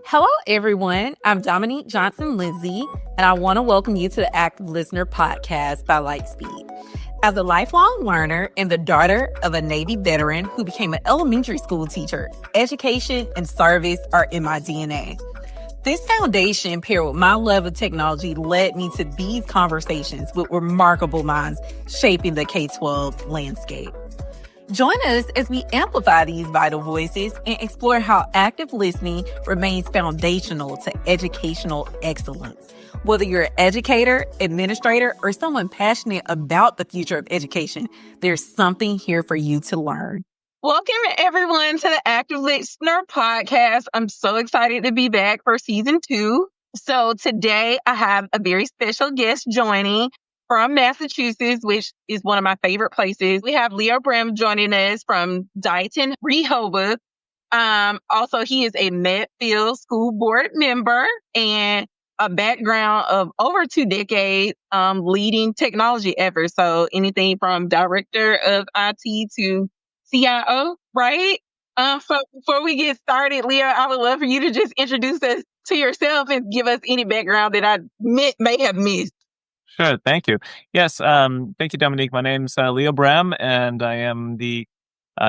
Hello, everyone. I'm Dominique Johnson-Lindsay, and I want to welcome you to the Active Listener podcast by Lightspeed. As a lifelong learner and the daughter of a Navy veteran who became an elementary school teacher, education and service are in my DNA. This foundation, paired with my love of technology, led me to these conversations with remarkable minds shaping the K-12 landscape. Join us as we amplify these vital voices and explore how active listening remains foundational to educational excellence. Whether you're an educator, administrator, or someone passionate about the future of education, there's something here for you to learn. Welcome, everyone, to the Active Listener podcast. I'm so excited to be back for season 2. So today I have a very special guest joining from Massachusetts, which is one of my favorite places. We have Leo Brehm joining us from Dighton, Rehoboth. Also, he is a Medfield School Board member and a background of over 2 decades leading technology efforts. So anything from director of IT to CIO, right? So before we get started, Leo, I would love for you to just introduce us to yourself and give us any background that I may have missed. Sure. Thank you. Yes. Thank you, Dominique. My name's Leo Brehm, and I am the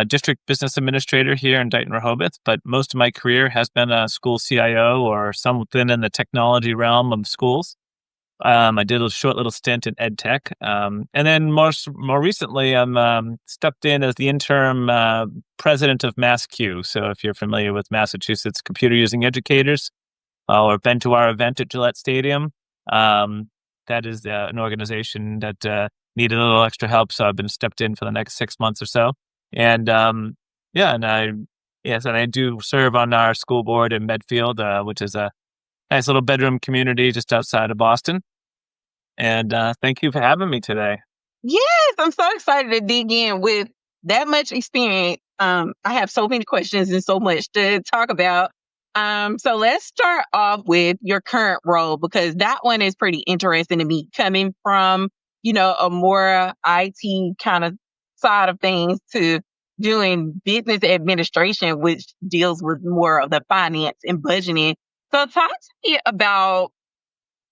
district business administrator here in Dighton, Rehoboth. But most of my career has been a school CIO or something in the technology realm of schools. I did a short little stint in ed tech, and then more recently, I'm stepped in as the interim president of MassQ. So if you're familiar with Massachusetts Computer Using Educators, or been to our event at Gillette Stadium. That is an organization that needed a little extra help, so I've been stepped in for the next 6 months or so. And I do serve on our school board in Medfield, which is a nice little bedroom community just outside of Boston. And thank you for having me today. Yes, I'm so excited to dig in with that much experience. I have so many questions and so much to talk about. So let's start off with your current role, because that one is pretty interesting to me, coming from, a more IT kind of side of things to doing business administration, which deals with more of the finance and budgeting. So talk to me about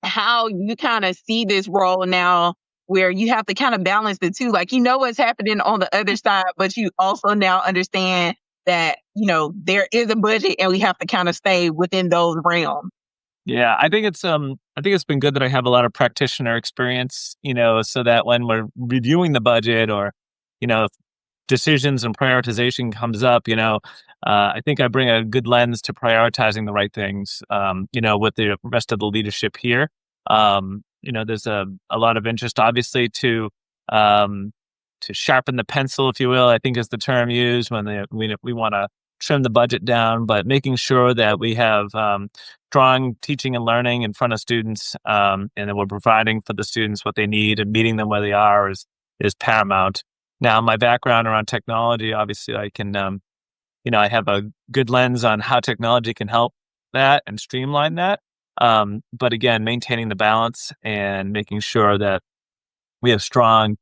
how you kind of see this role now, where you have to kind of balance the two. Like, what's happening on the other side, but you also now understand that, there is a budget and we have to kind of stay within those realms. Yeah, I think it's been good that I have a lot of practitioner experience, so that when we're reviewing the budget or, if decisions and prioritization comes up, I think I bring a good lens to prioritizing the right things, with the rest of the leadership here. There's a lot of interest, obviously, to sharpen the pencil, if you will, I think is the term used when we want to trim the budget down, but making sure that we have strong teaching and learning in front of students, and that we're providing for the students what they need and meeting them where they are is paramount. Now, my background around technology, obviously, I can, I have a good lens on how technology can help that and streamline that. But again, maintaining the balance and making sure that we have strong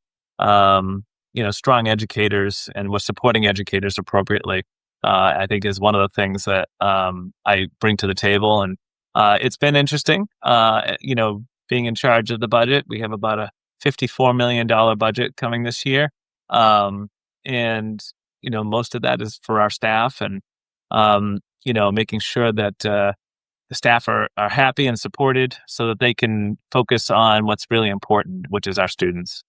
educators and we're supporting educators appropriately, I think is one of the things that I bring to the table. And it's been interesting, being in charge of the budget. We have about a $54 million budget coming this year. And most of that is for our staff and, making sure that the staff are happy and supported so that they can focus on what's really important, which is our students.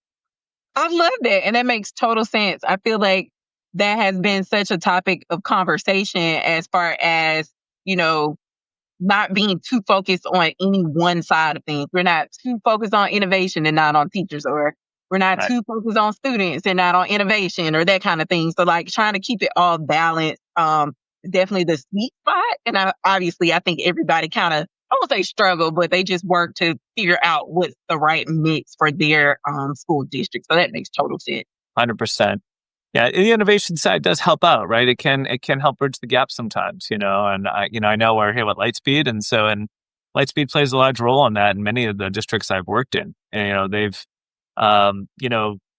I love that. And that makes total sense. I feel like that has been such a topic of conversation as far as, not being too focused on any one side of things. We're not too focused on innovation and not on teachers, or we're not Right. too focused on students and not on innovation or that kind of thing. So like trying to keep it all balanced, definitely the sweet spot. And obviously I think everybody kind of, I won't say struggle, but they just work to figure out what's the right mix for their school district. So that makes total sense. 100%. Yeah, the innovation side does help out, right? It can help bridge the gap sometimes, and I know we're here with Lightspeed, and Lightspeed plays a large role in that in many of the districts I've worked in. And, they've,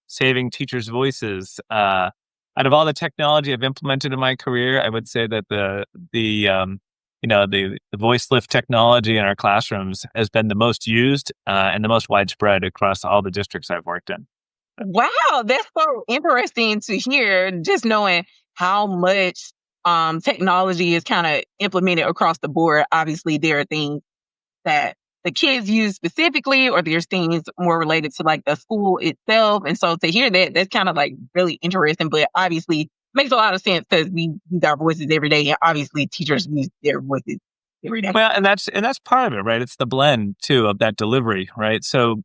saving teachers' voices. Out of all the technology I've implemented in my career, I would say that the the voice lift technology in our classrooms has been the most used and the most widespread across all the districts I've worked in. Wow, that's so interesting to hear, just knowing how much technology is kind of implemented across the board. Obviously, there are things that the kids use specifically, or there's things more related to like the school itself. And so to hear that, that's kind of like really interesting, but obviously makes a lot of sense because we use our voices every day. And obviously teachers use their voices every day. Well, and that's part of it, right? It's the blend too of that delivery, right? So,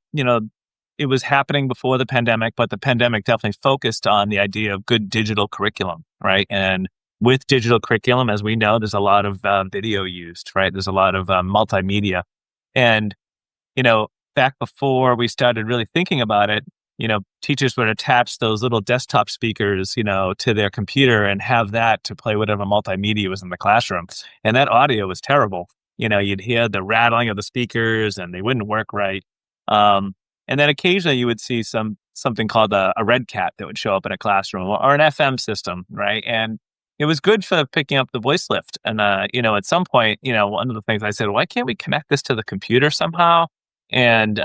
it was happening before the pandemic, but the pandemic definitely focused on the idea of good digital curriculum, right? And with digital curriculum, as we know, there's a lot of video used, right? There's a lot of multimedia. And, back before we started really thinking about it, teachers would attach those little desktop speakers, to their computer and have that to play whatever multimedia was in the classroom. And that audio was terrible. You'd hear the rattling of the speakers and they wouldn't work right. And then occasionally you would see something called a red cat that would show up in a classroom or an FM system, right? And it was good for picking up the voice lift. And, at some point, one of the things I said, why can't we connect this to the computer somehow? And,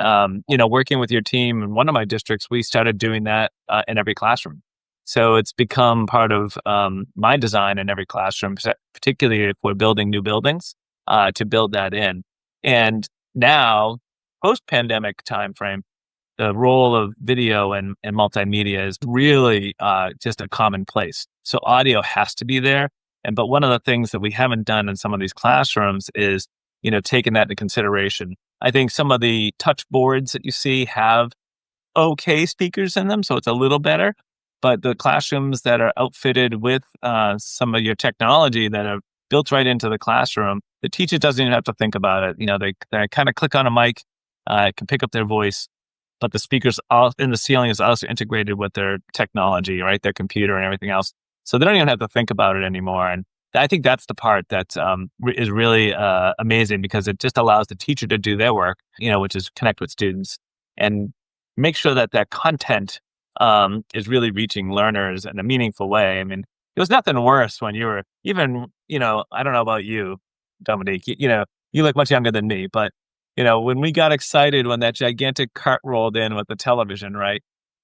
working with your team in one of my districts, we started doing that in every classroom. So it's become part of my design in every classroom, particularly if we're building new buildings, to build that in. And now, post-pandemic timeframe, the role of video and multimedia is really just a commonplace. So audio has to be there. But one of the things that we haven't done in some of these classrooms is, taking that into consideration. I think some of the touch boards that you see have okay speakers in them, so it's a little better. But the classrooms that are outfitted with some of your technology that are built right into the classroom, the teacher doesn't even have to think about it. They kind of click on a mic, can pick up their voice, but the speakers all in the ceiling is also integrated with their technology, right? Their computer and everything else. So they don't even have to think about it anymore. And I think that's the part that is really amazing because it just allows the teacher to do their work, which is connect with students and make sure that that content is really reaching learners in a meaningful way. I mean, it was nothing worse when you were even, I don't know about you, Dominique, you look much younger than me, but when we got excited when that gigantic cart rolled in with the television, right?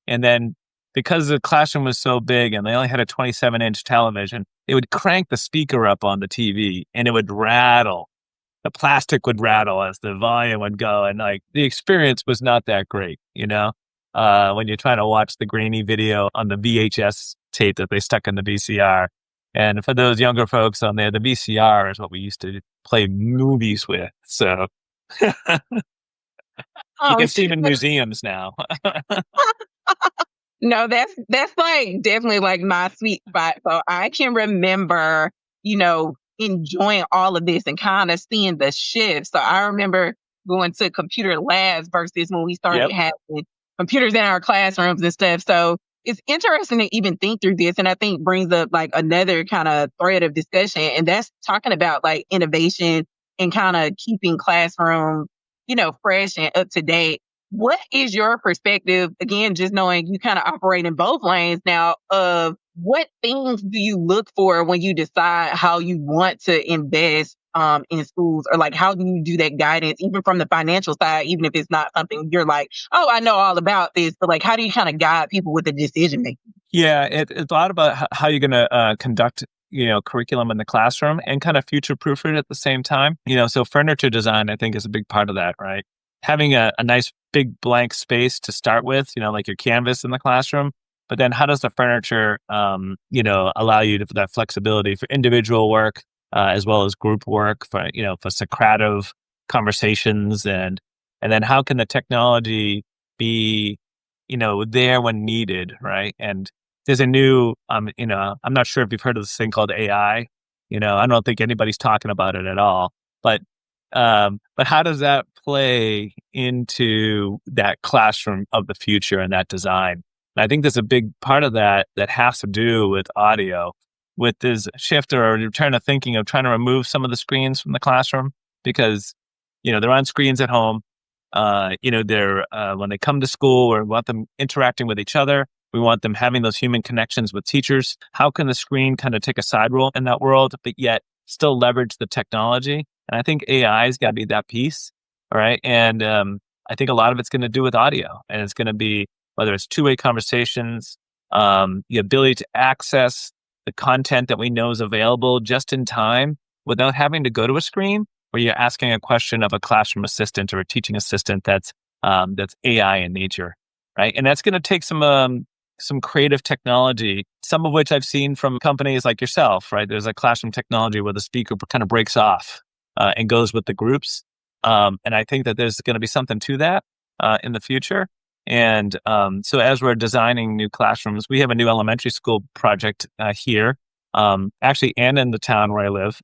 And then because the classroom was so big and they only had a 27-inch television, it would crank the speaker up on the TV and it would rattle. The plastic would rattle as the volume would go. And like the experience was not that great, when you're trying to watch the grainy video on the VHS tape that they stuck in the VCR. And for those younger folks on there, the VCR is what we used to play movies with. So you can see them in museums now. No, that's like definitely like my sweet spot. So I can remember, enjoying all of this and kind of seeing the shift. So I remember going to computer labs versus when we started having computers in our classrooms and stuff. So it's interesting to even think through this. And I think brings up like another kind of thread of discussion. And that's talking about like innovation and kind of keeping classroom, fresh and up to date. What is your perspective, again, just knowing you kind of operate in both lanes now, of what things do you look for when you decide how you want to invest in schools, or like how do you do that guidance, even from the financial side, even if it's not something you're like, oh, I know all about this, but like how do you kind of guide people with the decision making? Yeah, it's a lot about how you're going to conduct curriculum in the classroom and kind of future proof it at the same time. So furniture design, I think, is a big part of that, right? Having a nice big blank space to start with, like your canvas in the classroom, but then how does the furniture, allow you to, for that flexibility for individual work, as well as group work for Socrative conversations, and then how can the technology be, there when needed, right? And there's a new, I'm not sure if you've heard of this thing called AI. I don't think anybody's talking about it at all, but how does that play into that classroom of the future and that design? And I think there's a big part of that has to do with audio, with this shift or return of thinking of trying to remove some of the screens from the classroom because, they're on screens at home. They're when they come to school, we want them interacting with each other. We want them having those human connections with teachers. How can the screen kind of take a side role in that world, but yet still leverage the technology. And I think AI's got to be that piece. All right. And I think a lot of it's going to do with audio, and it's going to be whether it's two-way conversations, the ability to access the content that we know is available just in time without having to go to a screen, where you're asking a question of a classroom assistant or a teaching assistant that's AI in nature, right? And that's going to take some creative technology, some of which I've seen from companies like yourself, right? There's a classroom technology where the speaker kind of breaks off and goes with the groups. And I think that there's going to be something to that in the future. And so as we're designing new classrooms, we have a new elementary school project here, actually, and in the town where I live.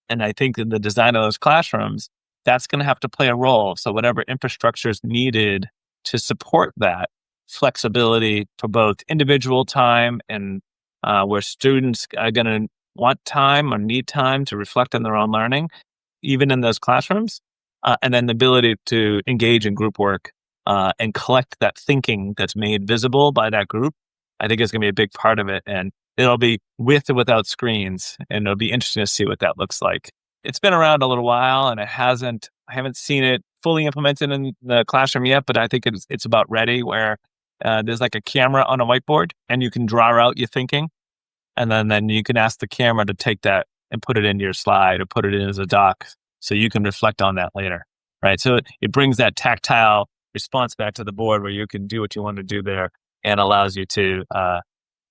And I think in the design of those classrooms, that's going to have to play a role. So whatever infrastructure is needed to support that flexibility for both individual time and where students are going to want time or need time to reflect on their own learning, even in those classrooms, and then the ability to engage in group work and collect that thinking that's made visible by that group, I think is going to be a big part of it. And it'll be with or without screens, and it'll be interesting to see what that looks like. It's been around a little while, and I haven't seen it fully implemented in the classroom yet, but I think it's about ready, where there's like a camera on a whiteboard and you can draw out your thinking. And then you can ask the camera to take that and put it into your slide or put it in as a doc so you can reflect on that later, right? So it brings that tactile response back to the board where you can do what you want to do there, and allows you to,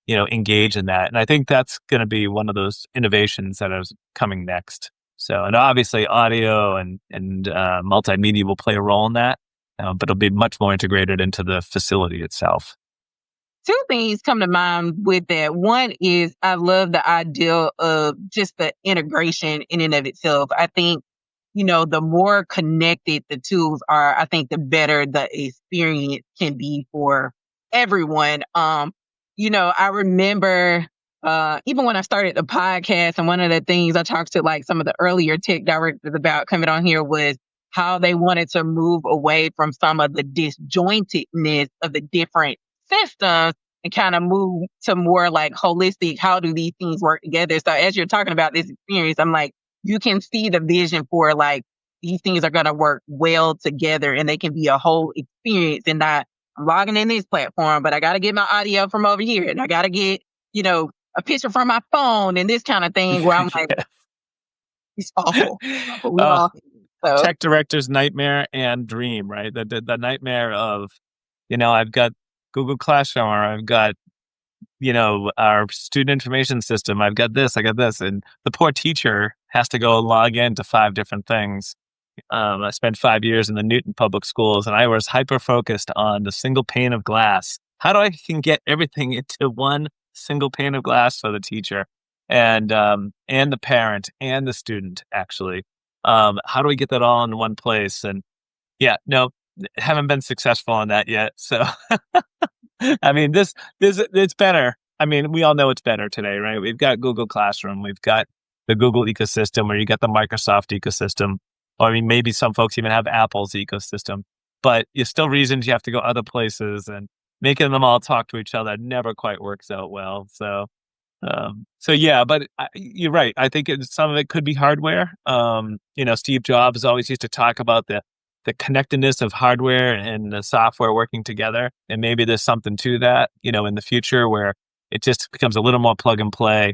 engage in that. And I think that's going to be one of those innovations that is coming next. So, and obviously audio and multimedia will play a role in that, but it'll be much more integrated into the facility itself. Two things come to mind with that. One is I love the idea of just the integration in and of itself. I think, the more connected the tools are, I think the better the experience can be for everyone. I remember even when I started the podcast, and one of the things I talked to like some of the earlier tech directors about coming on here was how they wanted to move away from some of the disjointedness of the different systems and kind of move to more like holistic, how do these things work together? So as you're talking about this experience, I'm like, you can see the vision for like, these things are going to work well together and they can be a whole experience, and not I'm logging in this platform, but I got to get my audio from over here, and I got to get, a picture from my phone and this kind of thing, where I'm like, it's awful. We all, so. Tech director's nightmare and dream, right? The nightmare of, I've got Google Classroom, or I've got, our student information system. I've got this, and the poor teacher has to go log in to 5 different things. I spent 5 years in the Newton public schools, and I was hyper-focused on the single pane of glass. How do I can get everything into one single pane of glass for the teacher and the parent and the student, actually? How do we get that all in one place? And haven't been successful on that yet. So, I mean, it's better. I mean, we all know it's better today, right? We've got Google Classroom. We've got the Google ecosystem, or you got the Microsoft ecosystem. Or I mean, maybe some folks even have Apple's ecosystem, but there's still reasons you have to go other places, and making them all talk to each other never quite works out well. So but you're right. I think some of it could be hardware. Steve Jobs always used to talk about the connectedness of hardware and the software working together. And maybe there's something to that, in the future, where it just becomes a little more plug and play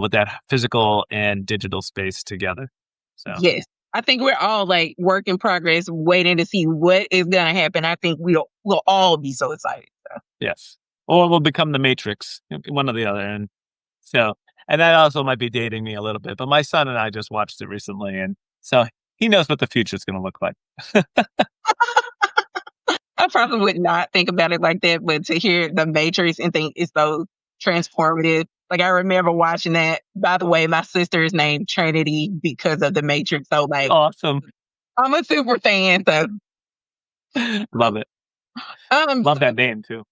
with that physical and digital space together. So yes. I think we're all like work in progress, waiting to see what is going to happen. I think we'll all be so excited. So. Yes. Or we'll become the Matrix, one or the other. And that also might be dating me a little bit, but my son and I just watched it recently. And so he knows what the future is going to look like. I probably would not think about it like that, but to hear the Matrix and think it's so transformative. Like, I remember watching that. By the way, my sister is named Trinity because of the Matrix. So, like, awesome. I'm a super fan. So, love it. Love that name too.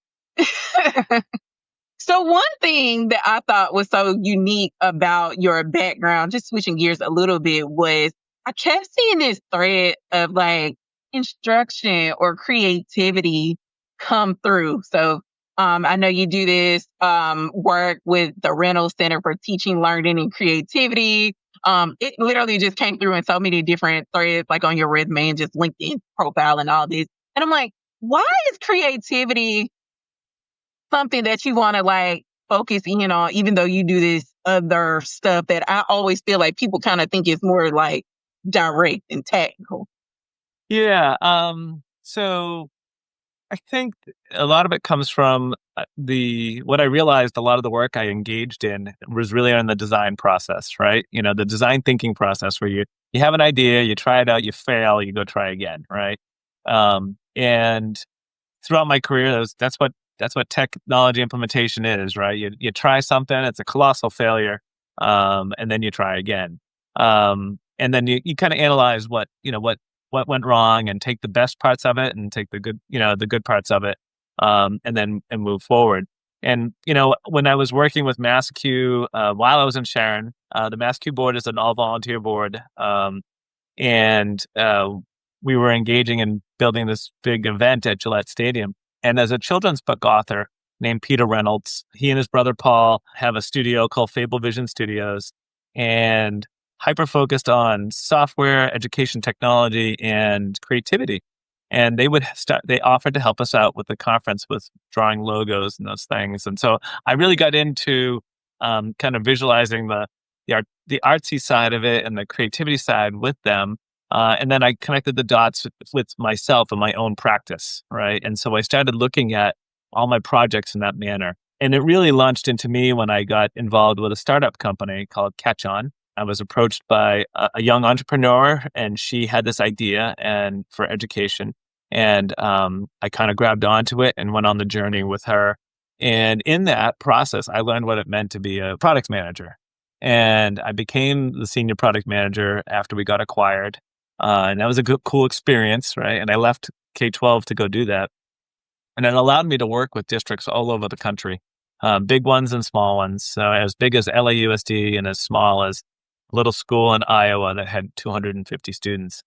So one thing that I thought was so unique about your background, just switching gears a little bit, was I kept seeing this thread of like instruction or creativity come through. So I know you do this work with the Reynolds Center for Teaching, Learning, and Creativity. It literally just came through in so many different threads, like on your resume and just LinkedIn profile and all this. And I'm like, why is creativity something that you want to like focus in on, even though you do this other stuff that I always feel like people kind of think is more like direct and technical? Yeah. So I think a lot of it comes from what I realized a lot of the work I engaged in was really on the design process, right? The design thinking process where you have an idea, you try it out, you fail, you go try again, right? And throughout my career, that's what technology implementation is, right? You try something, it's a colossal failure, and then you try again, and then you kind of analyze what went wrong and take the best parts of it and take the good parts of it, and move forward. And when I was working with MassQ, while I was in Sharon, the MassQ board is an all volunteer board, and we were engaging in building this big event at Gillette Stadium. And as a children's book author named Peter Reynolds, he and his brother Paul have a studio called Fable Vision Studios, and hyper focused on software, education technology, and creativity. And they offered to help us out with the conference with drawing logos and those things. And so I really got into kind of visualizing the artsy side of it and the creativity side with them. And then I connected the dots with myself and my own practice, right? And so I started looking at all my projects in that manner. And it really launched into me when I got involved with a startup company called Catch On. I was approached by a young entrepreneur, and she had this idea for education. And I kind of grabbed onto it and went on the journey with her. And in that process, I learned what it meant to be a product manager. And I became the senior product manager after we got acquired. And that was a cool experience, right? And I left K-12 to go do that. And it allowed me to work with districts all over the country, big ones and small ones. So as big as LAUSD and as small as a little school in Iowa that had 250 students.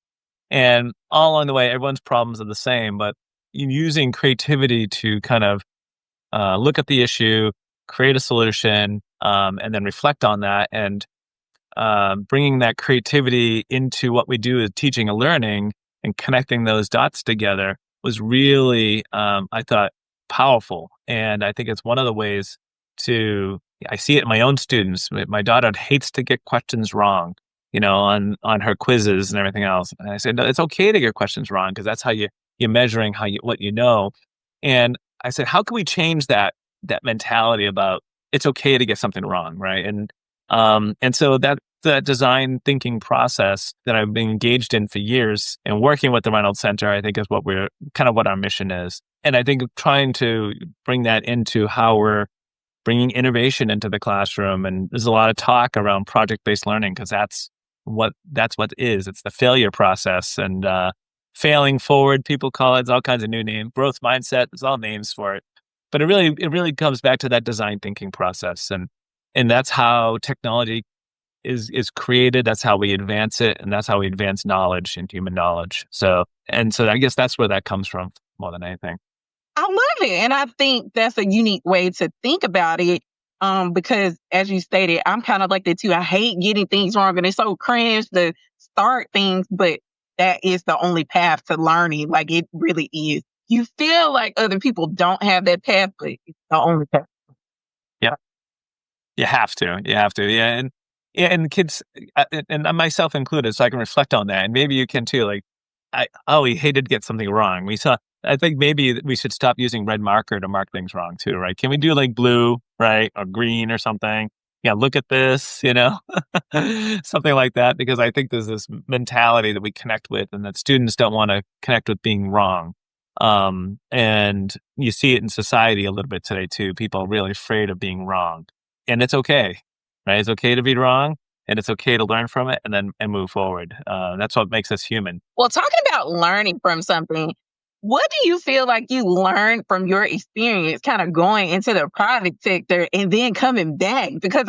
And all along the way, everyone's problems are the same, but using creativity to kind of look at the issue, create a solution, and then reflect on that, and bringing that creativity into what we do as teaching and learning and connecting those dots together was really, I thought, powerful. And I think it's one of the ways I see it in my own students. My daughter hates to get questions wrong, on her quizzes and everything else. And I said, no, it's okay to get questions wrong because that's how you're measuring what you know. And I said, how can we change that mentality about it's okay to get something wrong, right? And so that the design thinking process that I've been engaged in for years and working with the Reynolds Center, I think is what our mission is. And I think trying to bring that into how we're bringing innovation into the classroom. And there's a lot of talk around project-based learning because that's what it is. It's the failure process and failing forward. People call it. There's all kinds of new names. Growth mindset. There's all names for it. But it really comes back to that design thinking process, and that's how technology is created. That's how we advance it, and that's how we advance knowledge and human knowledge. So I guess that's where that comes from more than anything. I love it. And I think that's a unique way to think about it. Because as you stated, I'm kind of like that too. I hate getting things wrong and it's so cringe to start things, but that is the only path to learning. Like it really is. You feel like other people don't have that path, but it's the only path. Yeah, you have to. Yeah, and kids, and myself included, so I can reflect on that, and maybe you can too. Like, we hated to get something wrong. I think maybe we should stop using red marker to mark things wrong too, right? Can we do like blue, right, or green or something? Yeah, look at this, something like that, because I think there's this mentality that we connect with, and that students don't want to connect with being wrong. And you see it in society a little bit today too. People are really afraid of being wrong, and it's okay, right? It's okay to be wrong, and it's okay to learn from it and move forward. That's what makes us human. Well, talking about learning from something, what do you feel like you learned from your experience kind of going into the private sector and then coming back? Because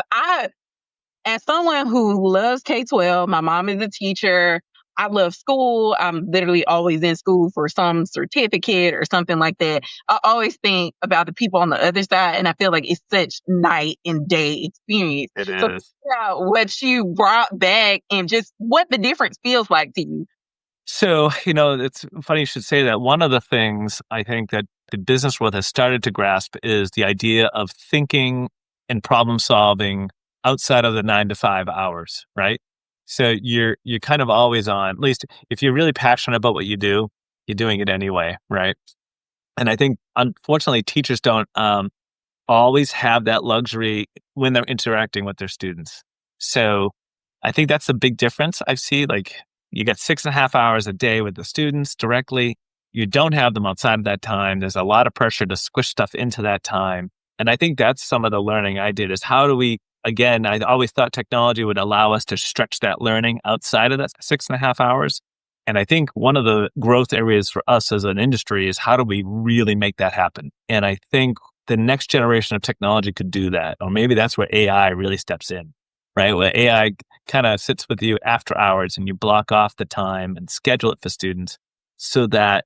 as someone who loves K-12, my mom is a teacher, I love school. I'm literally always in school for some certificate or something like that. I always think about the people on the other side, and I feel like it's such night and day experience. It So is. yeah, what you brought back and just what the difference feels like to you. So, it's funny you should say that. One of the things I think that the business world has started to grasp is the idea of thinking and problem solving outside of the 9 to 5 hours, right? So you're kind of always on, at least if you're really passionate about what you do, you're doing it anyway, right? And I think unfortunately teachers don't always have that luxury when they're interacting with their students. So I think that's a big difference I see. Like you get 6.5 hours a day with the students directly. You don't have them outside of that time. There's a lot of pressure to squish stuff into that time. And I think that's some of the learning I did is how do we, again, I always thought technology would allow us to stretch that learning outside of that 6.5 hours. And I think one of the growth areas for us as an industry is how do we really make that happen? And I think the next generation of technology could do that. Or maybe that's where AI really steps in, right? Where AI kind of sits with you after hours and you block off the time and schedule it for students so that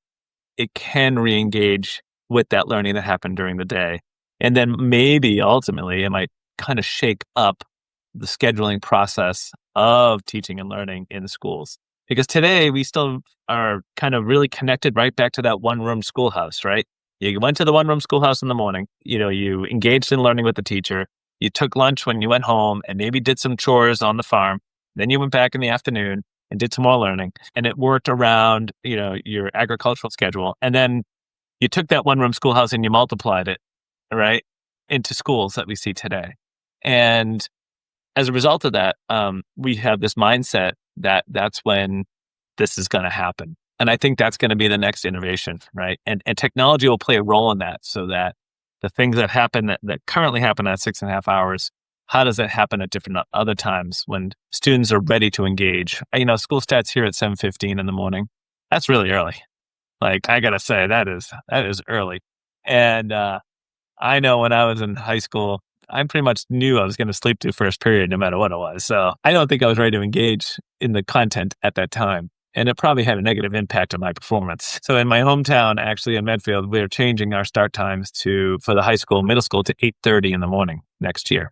it can re-engage with that learning that happened during the day. And then maybe ultimately it might kind of shake up the scheduling process of teaching and learning in schools. Because today we still are kind of really connected right back to that one-room schoolhouse, right? You went to the one-room schoolhouse in the morning, you engaged in learning with the teacher, you took lunch when you went home and maybe did some chores on the farm. Then you went back in the afternoon and did some more learning, and it worked around, your agricultural schedule. And then you took that one-room schoolhouse and you multiplied it, right, into schools that we see today. And as a result of that, we have this mindset that that's when this is going to happen. And I think that's going to be the next innovation, right? And technology will play a role in that so that the things that happen that currently happen at 6.5 hours, how does that happen at different other times when students are ready to engage? School starts here at 7:15 in the morning. That's really early. Like I got to say, that is early. And I know when I was in high school, I pretty much knew I was going to sleep through first period no matter what it was. So I don't think I was ready to engage in the content at that time. And it probably had a negative impact on my performance. So in my hometown, actually in Medfield, we're changing our start times for the high school, middle school to 8:30 in the morning next year.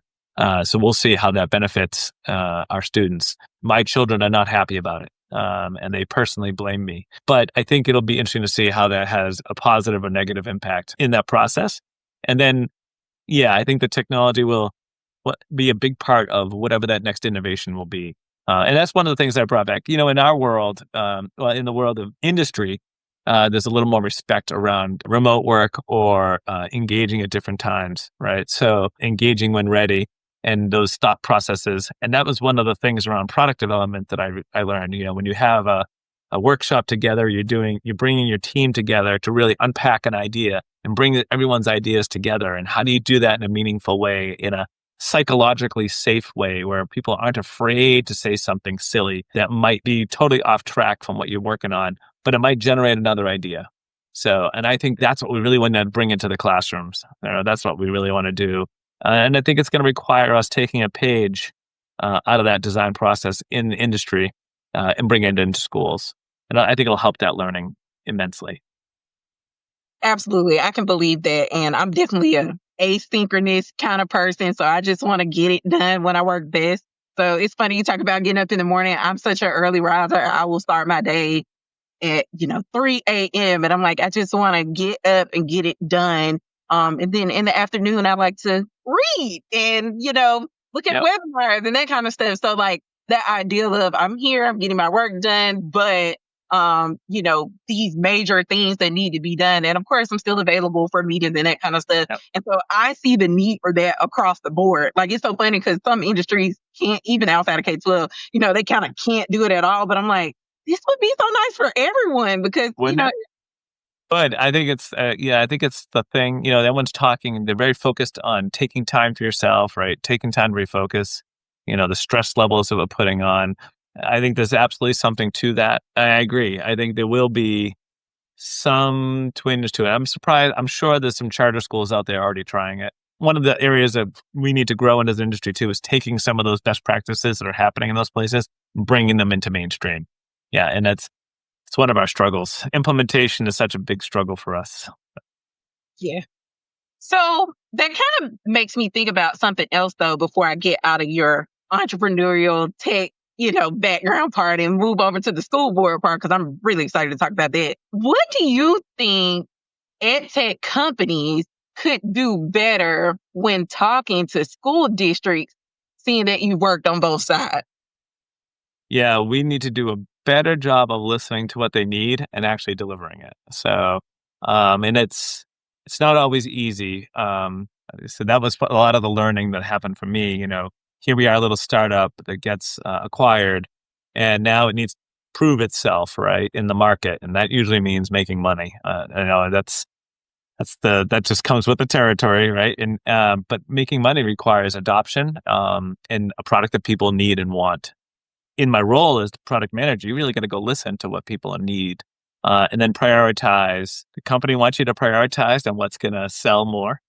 So we'll see how that benefits our students. My children are not happy about it. And they personally blame me. But I think it'll be interesting to see how that has a positive or negative impact in that process. And then, yeah, I think the technology will be a big part of whatever that next innovation will be. And that's one of the things I brought back. In our world, in the world of industry, there's a little more respect around remote work or engaging at different times, right? So engaging when ready and those thought processes. And that was one of the things around product development that I learned. When you have a workshop together, you're bringing your team together to really unpack an idea and bring everyone's ideas together. And how do you do that in a meaningful way, in a psychologically safe way where people aren't afraid to say something silly that might be totally off track from what you're working on, but it might generate another idea. So, and I think that's what we really want to bring into the classrooms. That's what we really want to do. And I think it's going to require us taking a page out of that design process in the industry and bring it into schools. And I think it'll help that learning immensely. Absolutely. I can believe that. And I'm definitely a asynchronous kind of person. So I just want to get it done when I work best. So it's funny you talk about getting up in the morning. I'm such an early riser. I will start my day at 3 a.m. and I'm like, I just want to get up and get it done. And then in the afternoon, I like to read and look at webinars and that kind of stuff. So like that ideal of I'm here, I'm getting my work done, but these major things that need to be done. And of course, I'm still available for meetings and that kind of stuff. Yep. And so I see the need for that across the board. Like it's so funny because some industries can't, even outside of K-12, they kind of can't do it at all. But I'm like, this would be so nice for everyone because, But I think it's, I think it's the thing, everyone's talking, they're very focused on taking time for yourself, right? Taking time to refocus, the stress levels that we're putting on. I think there's absolutely something to that. I agree. I think there will be some twinge to it. I'm surprised. I'm sure there's some charter schools out there already trying it. One of the areas that we need to grow in as an industry too is taking some of those best practices that are happening in those places and bringing them into mainstream. Yeah, and it's one of our struggles. Implementation is such a big struggle for us. Yeah. So that kind of makes me think about something else though, before I get out of your entrepreneurial tech, background part and move over to the school board part, because I'm really excited to talk about that. What do you think ed tech companies could do better when talking to school districts, seeing that you worked on both sides? Yeah, we need to do a better job of listening to what they need and actually delivering it. So, and it's not always easy. So that was a lot of the learning that happened for me. Here we are, a little startup that gets acquired, and now it needs to prove itself right in the market, and that usually means making money. That just comes with the territory, right? And but making money requires adoption and a product that people need and want. In my role as the product manager, you really got to go listen to what people need and then prioritize. The company wants you to prioritize on what's going to sell more.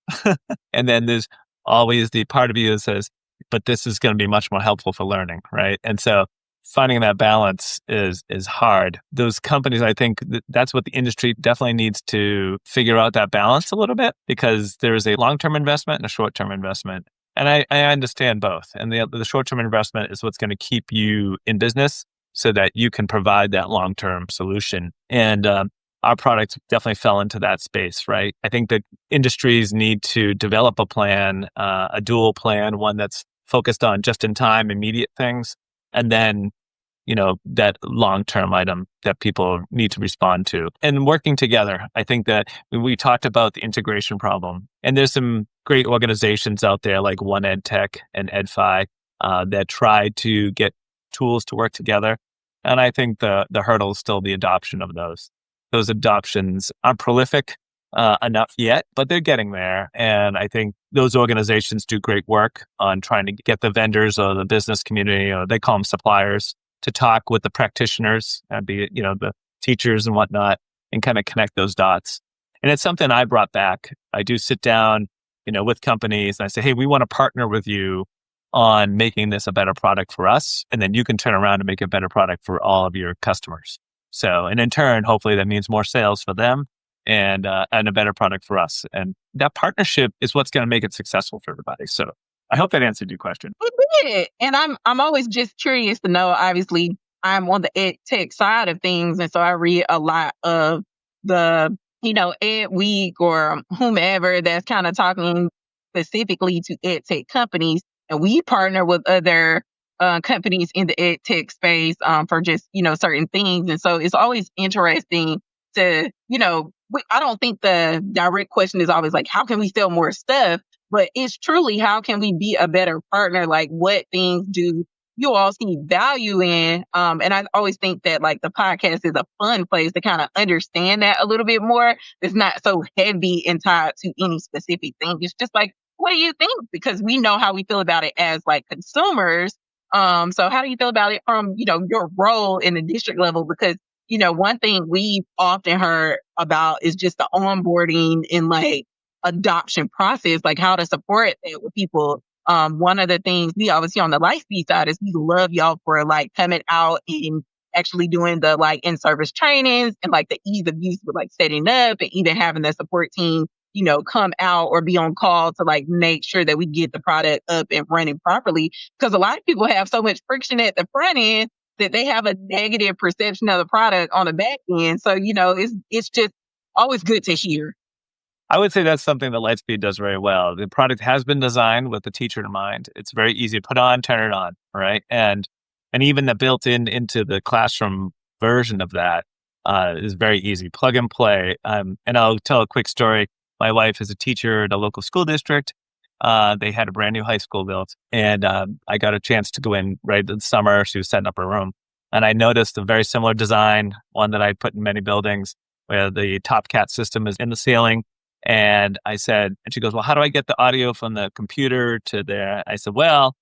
And then there's always the part of you that says, but this is going to be much more helpful for learning, right? And so finding that balance is hard. Those companies, I think that's what the industry definitely needs to figure out, that balance a little bit, because there is a long-term investment and a short-term investment. And I understand both. And the short-term investment is what's going to keep you in business so that you can provide that long-term solution. And our products definitely fell into that space, right? I think that industries need to develop a plan, a dual plan, one that's focused on just-in-time, immediate things, and then that long-term item that people need to respond to, and working together. I think that we talked about the integration problem, and there's some great organizations out there like One Ed Tech and EdFi that try to get tools to work together. And I think the hurdle is still the adoption of those. Those adoptions aren't prolific enough yet, but they're getting there. And I think those organizations do great work on trying to get the vendors or the business community, or they call them suppliers, to talk with the practitioners, be it, the teachers and whatnot, and kind of connect those dots. And it's something I brought back. I do sit down, with companies, and I say, hey, we want to partner with you on making this a better product for us. And then you can turn around and make a better product for all of your customers. So, and in turn, hopefully that means more sales for them and a better product for us. And that partnership is what's going to make it successful for everybody. So I hope that answered your question. It did. And I'm always just curious to know. Obviously, I'm on the ed tech side of things, and so I read a lot of the Ed Week or whomever that's kind of talking specifically to ed tech companies, and we partner with other companies in the ed tech space for just certain things, and so it's always interesting to I don't think the direct question is always like, how can we sell more stuff? But it's truly, how can we be a better partner? Like, what things do you all see value in? And I always think that like the podcast is a fun place to kind of understand that a little bit more. It's not so heavy and tied to any specific thing. It's just like, what do you think? Because we know how we feel about it as like consumers. So how do you feel about it from, your role in the district level? Because, one thing we've often heard about is just the onboarding and like adoption process, like how to support that with people. One of the things we always see on the Lightspeed side is we love y'all for like coming out and actually doing the like in-service trainings and like the ease of use with like setting up and even having the support team, come out or be on call to like make sure that we get the product up and running properly. Because a lot of people have so much friction at the front end that they have a negative perception of the product on the back end. So, it's just always good to hear. I would say that's something that Lightspeed does very well. The product has been designed with the teacher in mind. It's very easy to put on, turn it on, right? And even the built-in into the classroom version of that is very easy, plug and play. And I'll tell a quick story. My wife is a teacher at a local school district. They had a brand new high school built, and I got a chance to go in right in the summer. She was setting up her room, and I noticed a very similar design, one that I put in many buildings, where the Top Cat system is in the ceiling. And I said, and she goes, well, how do I get the audio from the computer to there? I said, well,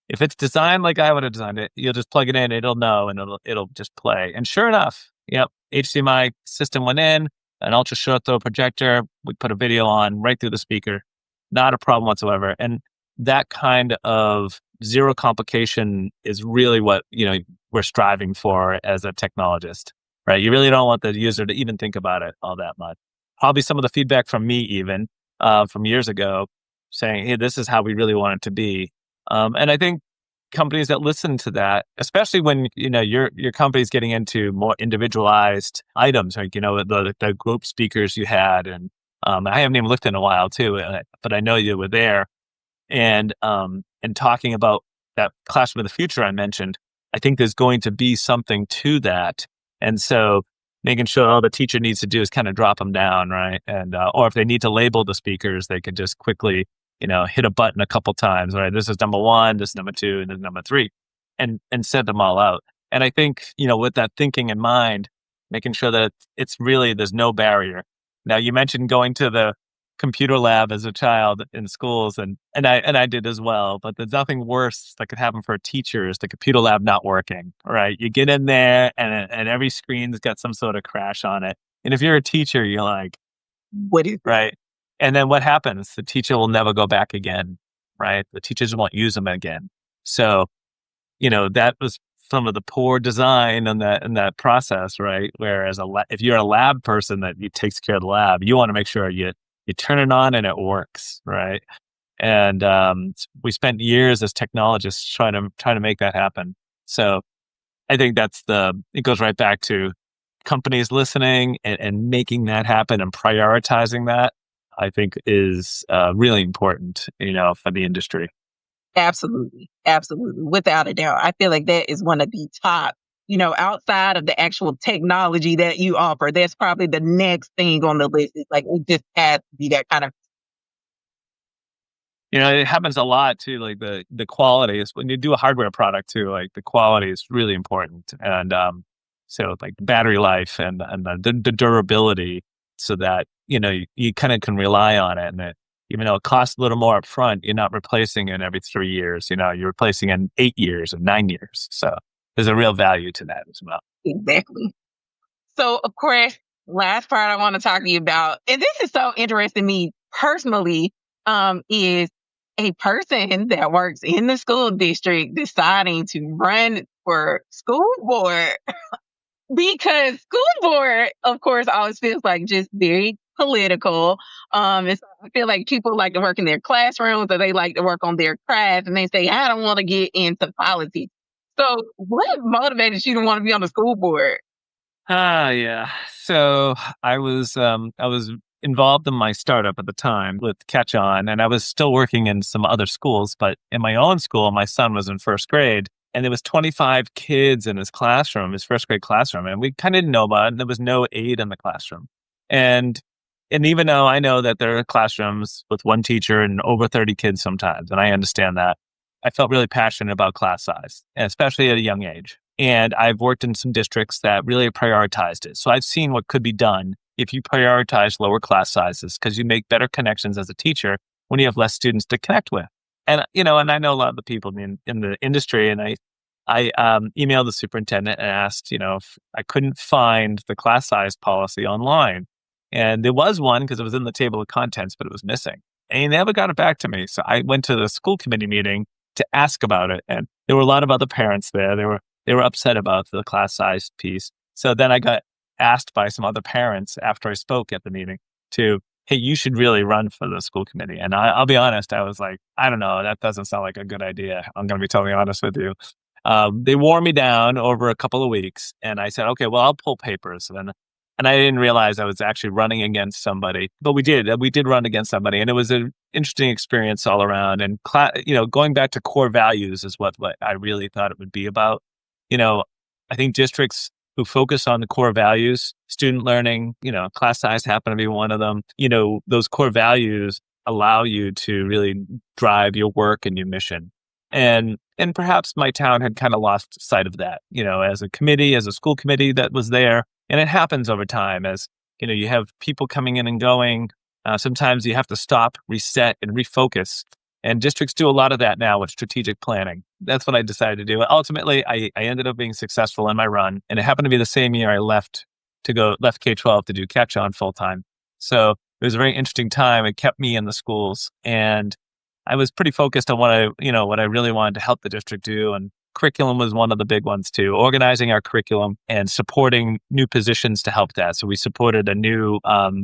if it's designed like I would have designed it, you'll just plug it in, it'll know, and it'll just play. And sure enough, yep, HDMI system went in, an ultra short throw projector. We put a video on right through the speaker. Not a problem whatsoever. And that kind of zero complication is really what, we're striving for as a technologist, right? You really don't want the user to even think about it all that much. Probably some of the feedback from me even from years ago saying, hey, this is how we really want it to be. And I think companies that listen to that, especially when, your company's getting into more individualized items, like, the group speakers you had. And I haven't even looked in a while too, but I know you were there and talking about that classroom of the future I mentioned. I think there's going to be something to that. And so making sure all the teacher needs to do is kind of drop them down, right? And, or if they need to label the speakers, they could just quickly, hit a button a couple times, right? This is number one, this is number two, and this is number three, and set them all out. And I think, with that thinking in mind, making sure that it's really, there's no barrier. Now, you mentioned going to the computer lab as a child in schools, and I did as well. But there's nothing worse that could happen for a teacher is the computer lab not working. Right? You get in there, and every screen's got some sort of crash on it. And if you're a teacher, you're like, what is right? And then what happens? The teacher will never go back again. Right? The teachers won't use them again. So, that was some of the poor design in that process, right? Whereas if you're a lab person that takes care of the lab, you want to make sure you turn it on and it works, right? And we spent years as technologists trying to make that happen. So I think it goes right back to companies listening and making that happen and prioritizing that. I think is really important, for the industry. Absolutely. Absolutely. Without a doubt. I feel like that is one of the top, outside of the actual technology that you offer, that's probably the next thing on the list. It's like, it just has to be that kind of. It happens a lot too. Like the quality is when you do a hardware product too, like the quality is really important. And so like battery life and the durability so that, you kind of can rely on it. And it, even though it costs a little more up front, you're not replacing it every 3 years, you're replacing it in 8 years and 9 years. So there's a real value to that as well. Exactly. So, of course, last part I want to talk to you about, and this is so interesting to me personally, is a person that works in the school district deciding to run for school board because school board, of course, always feels like just very political. And so I feel like people like to work in their classrooms or they like to work on their craft and they say, I don't want to get into politics. So what motivated you to want to be on the school board? Yeah. So I was involved in my startup at the time with Catch On, and I was still working in some other schools, but in my own school, my son was in first grade, and there was 25 kids in his classroom, his first grade classroom, and we kind of didn't know about it. And there was no aide in the classroom, and even though I know that there are classrooms with one teacher and over 30 kids sometimes, and I understand that, I felt really passionate about class size, especially at a young age. And I've worked in some districts that really prioritized it. So I've seen what could be done if you prioritize lower class sizes because you make better connections as a teacher when you have less students to connect with. And, and I know a lot of the people in the industry, and I emailed the superintendent and asked, if I couldn't find the class size policy online. And there was one because it was in the table of contents, but it was missing. And he never got it back to me. So I went to the school committee meeting to ask about it. And there were a lot of other parents there. They were upset about the class size piece. So then I got asked by some other parents after I spoke at the meeting to, hey, you should really run for the school committee. And I'll be honest, I was like, I don't know, that doesn't sound like a good idea. I'm going to be totally honest with you. They wore me down over a couple of weeks. And I said, okay, well, I'll pull papers. And I didn't realize I was actually running against somebody, but we did run against somebody. And it was an interesting experience all around. And, going back to core values is what I really thought it would be about. I think districts who focus on the core values, student learning, class size happen to be one of them. Those core values allow you to really drive your work and your mission. And perhaps my town had kind of lost sight of that, as a committee, as a school committee that was there. And it happens over time as, you have people coming in and going. Sometimes you have to stop, reset, and refocus. And districts do a lot of that now with strategic planning. That's what I decided to do. Ultimately, I ended up being successful in my run. And it happened to be the same year I left K-12 to do Catch On full time. So it was a very interesting time. It kept me in the schools. And I was pretty focused on what I really wanted to help the district do. And curriculum was one of the big ones too, organizing our curriculum and supporting new positions to help that. So we supported a new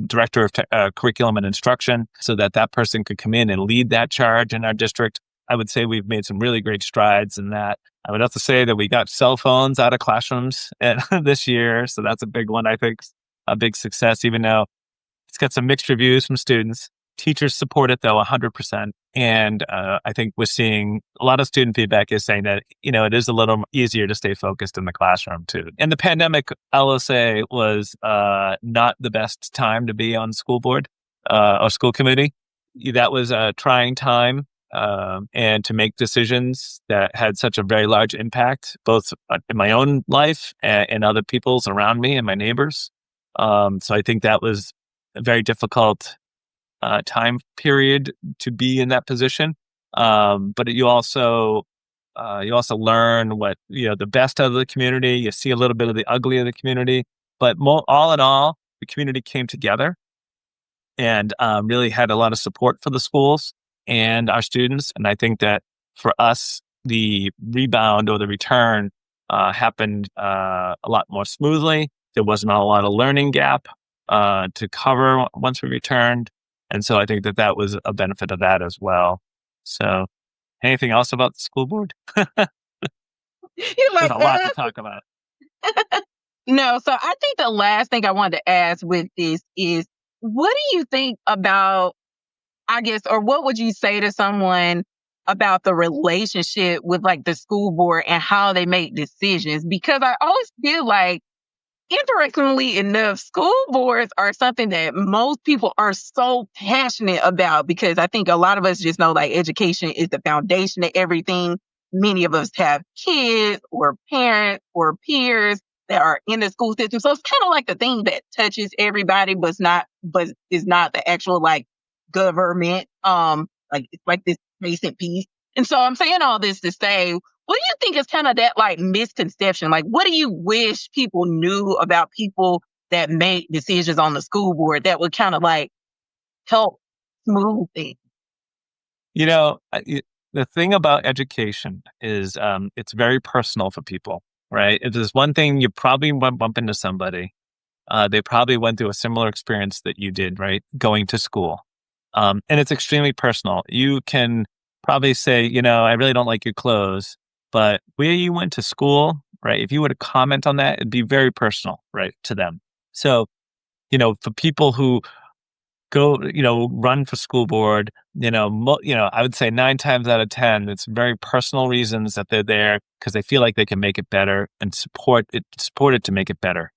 director of curriculum and instruction so that that person could come in and lead that charge in our district. I would say we've made some really great strides in that. I would have to say that we got cell phones out of classrooms this year. So that's a big one, I think, a big success, even though it's got some mixed reviews from students. Teachers support it, though, 100%. And I think we're seeing a lot of student feedback is saying that, it is a little easier to stay focused in the classroom, too. And the pandemic, I will say, was not the best time to be on school board or school committee. That was a trying time. And to make decisions that had such a very large impact, both in my own life and other people's around me and my neighbors. So I think that was a very difficult time period to be in that position. But you also learn what, the best of the community. You see a little bit of the ugly of the community, but all in all, the community came together and really had a lot of support for the schools and our students. And I think that for us, the rebound or the return happened a lot more smoothly. There wasn't a lot of learning gap to cover once we returned. And so I think that was a benefit of that as well. So anything else about the school board? You're There's a lot to talk about. No, so I think the last thing I wanted to ask with this is, what do you think about, I guess, or what would you say to someone about the relationship with like the school board and how they make decisions? Because I always feel like, interestingly enough, school boards are something that most people are so passionate about, because I think a lot of us just know like education is the foundation of everything. Many of us have kids or parents or peers that are in the school system. So it's kind of like the thing that touches everybody, but is not the actual like government. Like it's like this nascent piece. And so I'm saying all this to say, what do you think is kind of that like misconception? Like, what do you wish people knew about people that make decisions on the school board that would kind of like help smooth things? The thing about education is it's very personal for people, right? If there's one thing, you probably bump into somebody. They probably went through a similar experience that you did, right? Going to school. And it's extremely personal. You can probably say, I really don't like your clothes, but where you went to school, right? If you were to comment on that, it'd be very personal, right, to them. So, for people who go, run for school board, I would say 9 times out of 10, it's very personal reasons that they're there because they feel like they can make it better and support it to make it better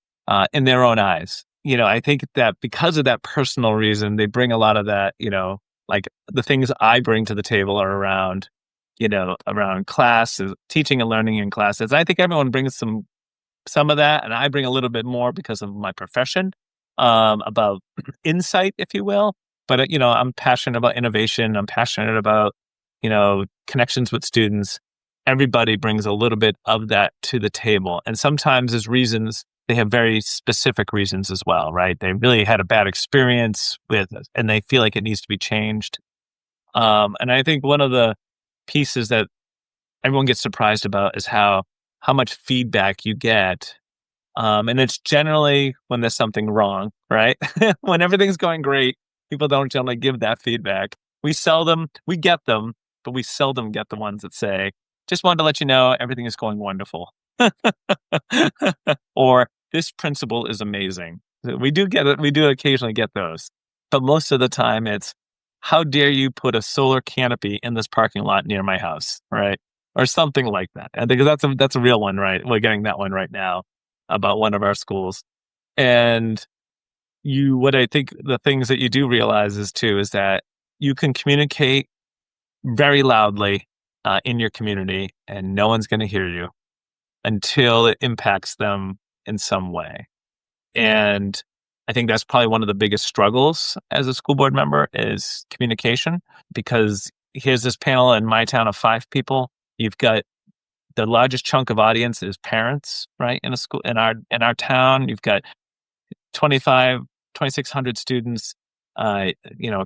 in their own eyes. I think that because of that personal reason, they bring a lot of that, like the things I bring to the table are around, around classes, teaching and learning in classes. I think everyone brings some of that, and I bring a little bit more because of my profession, about insight, if you will. But, I'm passionate about innovation. I'm passionate about, connections with students. Everybody brings a little bit of that to the table. And sometimes as reasons, they have very specific reasons as well, right? They really had a bad experience with it, and they feel like it needs to be changed. And I think one of the pieces that everyone gets surprised about is how much feedback you get. And it's generally when there's something wrong, right? When everything's going great, people don't generally give that feedback. We get them, but we seldom get the ones that say, just wanted to let you know everything is going wonderful. Or this principle is amazing. We do get it. We do occasionally get those, but most of the time it's, how dare you put a solar canopy in this parking lot near my house, right? Or something like that. I think that's a real one, right? We're getting that one right now about one of our schools. And what I think the things that you do realize is that you can communicate very loudly in your community, and no one's going to hear you until it impacts them in some way. And I think that's probably one of the biggest struggles as a school board member is communication, because here's this panel in my town of 5 people. You've got the largest chunk of audience is parents, right? In a school, in our town, you've got 2,600 students. a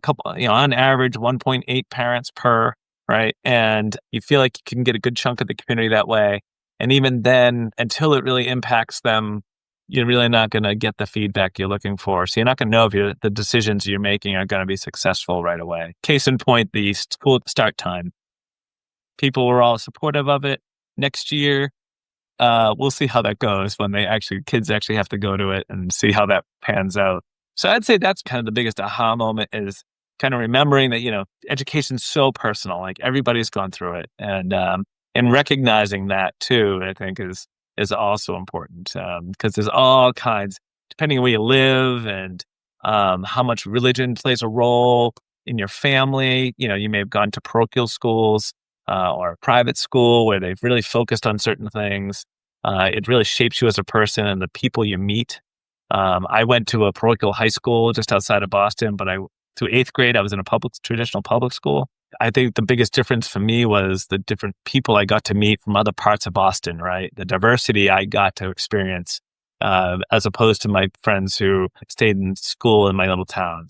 couple, on average, 1.8 parents per, right? And you feel like you can get a good chunk of the community that way. And even then, until it really impacts them, you're really not going to get the feedback you're looking for. So you're not going to know if the decisions you're making are going to be successful right away. Case in point, the school start time. People were all supportive of it. Next year, we'll see how that goes when kids actually have to go to it and see how that pans out. So I'd say that's kind of the biggest aha moment, is kind of remembering that, education's so personal, like everybody's gone through it. And recognizing that too, I think is also important, because there's all kinds, depending on where you live and how much religion plays a role in your family. You may have gone to parochial schools or a private school where they've really focused on certain things. It really shapes you as a person and the people you meet. I went to a parochial high school just outside of Boston, but through 8th grade, I was in a traditional public school. I think the biggest difference for me was the different people I got to meet from other parts of Boston, right? The diversity I got to experience, as opposed to my friends who stayed in school in my little town.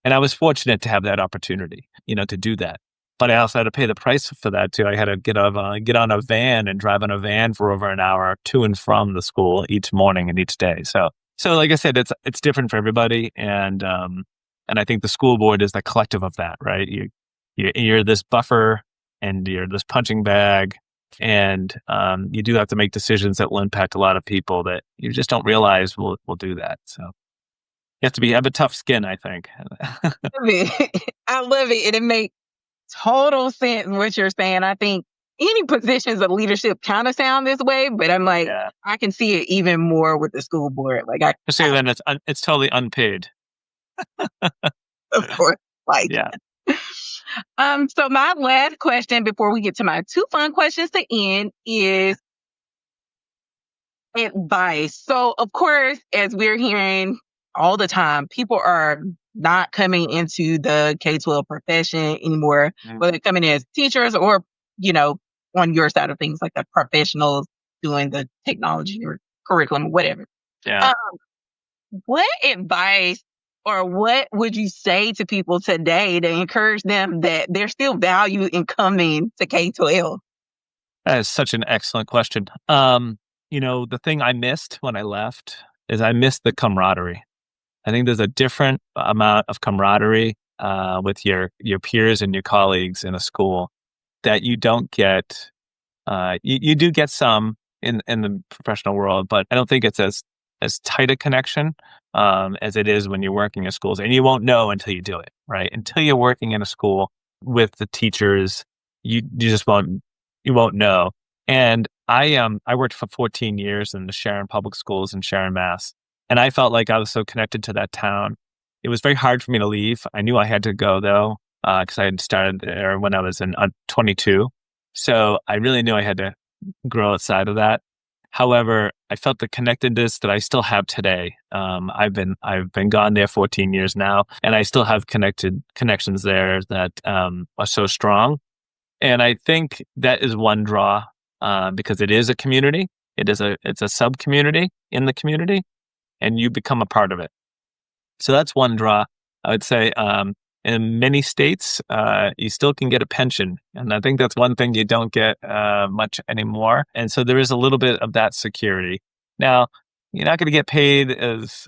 And I was fortunate to have that opportunity, to do that. But I also had to pay the price for that too. I had to get on a van and drive on a van for over an hour to and from the school each morning and each day. So like I said, it's different for everybody, and I think the school board is the collective of that, right? You're this buffer, and you're this punching bag, and you do have to make decisions that will impact a lot of people that you just don't realize will do that. So you have to have a tough skin, I think. I love it, and it makes total sense what you're saying. I think any positions of leadership kind of sound this way, but I'm like, yeah. I can see it even more with the school board. Like, especially when it's totally unpaid. Of course, yeah. So my last question before we get to my 2 fun questions to end is advice. So, of course, as we're hearing all the time, people are not coming into the K-12 profession anymore, whether they're coming in as teachers or, on your side of things, like the professionals doing the technology or curriculum or whatever. Yeah. What advice or what would you say to people today to encourage them that there's still value in coming to K-12? That is such an excellent question. The thing I missed when I left is I missed the camaraderie. I think there's a different amount of camaraderie with your peers and your colleagues in a school that you don't get. You do get some in the professional world, but I don't think it's as tight a connection as it is when you're working in schools. And you won't know until you do it, right? Until you're working in a school with the teachers, you just won't know. And I worked for 14 years in the Sharon Public Schools in Sharon, Mass. And I felt like I was so connected to that town. It was very hard for me to leave. I knew I had to go though, because I had started there when I was 22. So I really knew I had to grow outside of that. However, I felt the connectedness that I still have today. I've been gone there 14 years now, and I still have connections there that are so strong. And I think that is one draw, because it is a community. It's a sub community in the community, and you become a part of it. So that's one draw. I would say in many states, you still can get a pension. And I think that's one thing you don't get much anymore. And so there is a little bit of that security. Now, you're not going to get paid as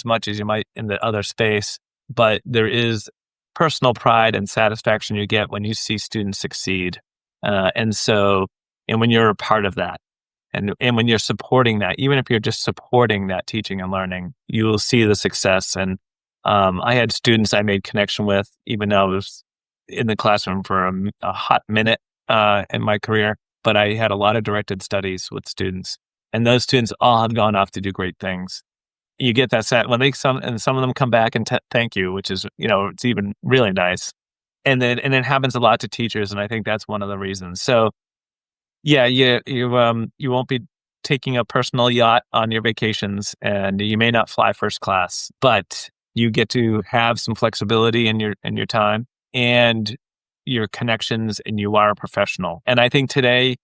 much as you might in the other space, but there is personal pride and satisfaction you get when you see students succeed. And when you're a part of that, and when you're supporting that, even if you're just supporting that teaching and learning, you will see the success. And I had students I made connection with, even though I was in the classroom for a hot minute in my career, but I had a lot of directed studies with students. And those students all have gone off to do great things. You get that sense when some of them come back and thank you, which is, it's even really nice. And it happens a lot to teachers. And I think that's one of the reasons. So yeah, you won't be taking a personal yacht on your vacations, and you may not fly first class, but you get to have some flexibility in your time and your connections, and you are a professional. And I think today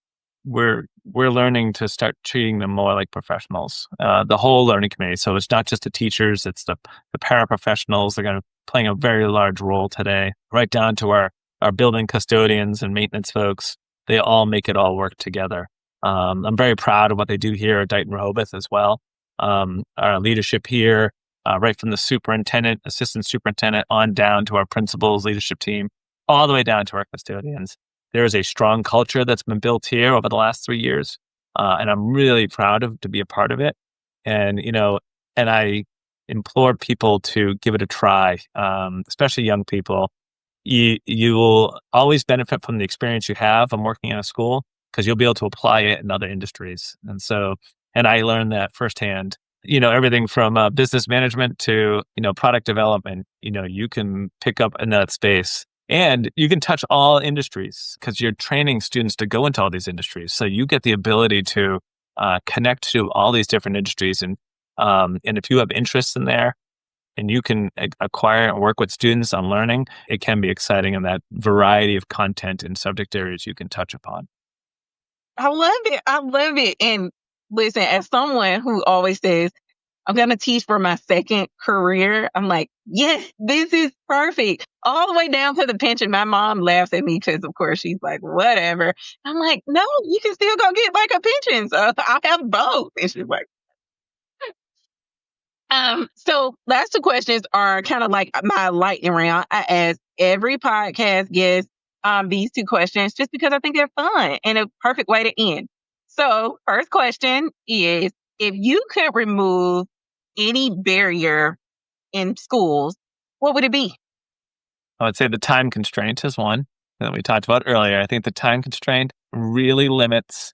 we're learning to start treating them more like professionals, the whole learning community. So it's not just the teachers, it's the paraprofessionals. They're going to playing a very large role today, right down to our building custodians and maintenance folks. They all make it all work together. I'm very proud of what they do here at Dighton Rehoboth as well. Our leadership here, right from the superintendent, assistant superintendent, on down to our principals, leadership team, all the way down to our custodians. There is a strong culture that's been built here over the last 3 years, and I'm really proud to be a part of it. And, and I implore people to give it a try, especially young people. You will always benefit from the experience you have from working in a school, because you'll be able to apply it in other industries. And I learned that firsthand. Everything from business management to, product development, you can pick up in that space. And you can touch all industries because you're training students to go into all these industries. So you get the ability to connect to all these different industries. And if you have interests in there and you can acquire and work with students on learning, it can be exciting in that variety of content and subject areas you can touch upon. I love it. I love it. And listen, as someone who always says, I'm going to teach for my second career, I'm like, yes, this is perfect. All the way down to the pension. My mom laughs at me because, of course, she's like, whatever. I'm like, no, you can still go get like a pension. So I'll have both. And she's like, so last two questions are kind of like my lightning round. I ask every podcast guest these two questions just because I think they're fun and a perfect way to end. So first question is, if you could remove any barrier in schools, what would it be? I would say the time constraint is one that we talked about earlier. I think the time constraint really limits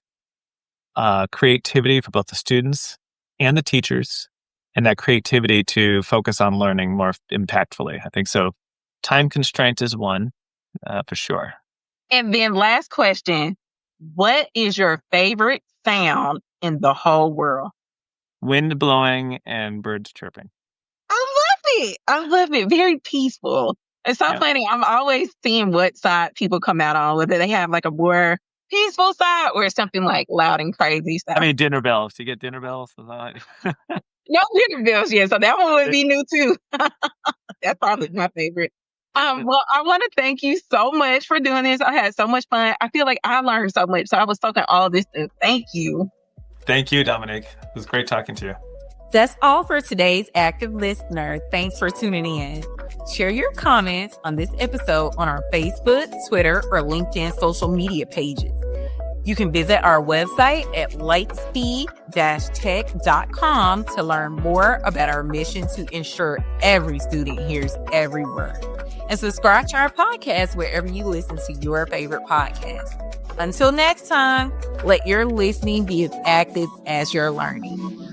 creativity for both the students and the teachers, and that creativity to focus on learning more impactfully. I think so. Time constraint is one for sure. And then last question, what is your favorite sound in the whole world? Wind blowing and birds chirping. I love it. Very peaceful. It's so funny. I'm always seeing what side people come out on, whether they have like a more peaceful side or something like loud and crazy stuff. I mean, dinner bells. Do you get dinner bells? No dinner bells yet, so that one would be new too. That's probably my favorite. Well, I want to thank you so much for doing this. I had so much fun. I feel like I learned so much. So I was talking all this stuff. Thank you. Thank you, Dominique. It was great talking to you. That's all for today's Active Listener. Thanks for tuning in. Share your comments on this episode on our Facebook, Twitter, or LinkedIn social media pages. You can visit our website at lightspeed-tech.com to learn more about our mission to ensure every student hears every word. And subscribe to our podcast wherever you listen to your favorite podcast. Until next time, let your listening be as active as your learning.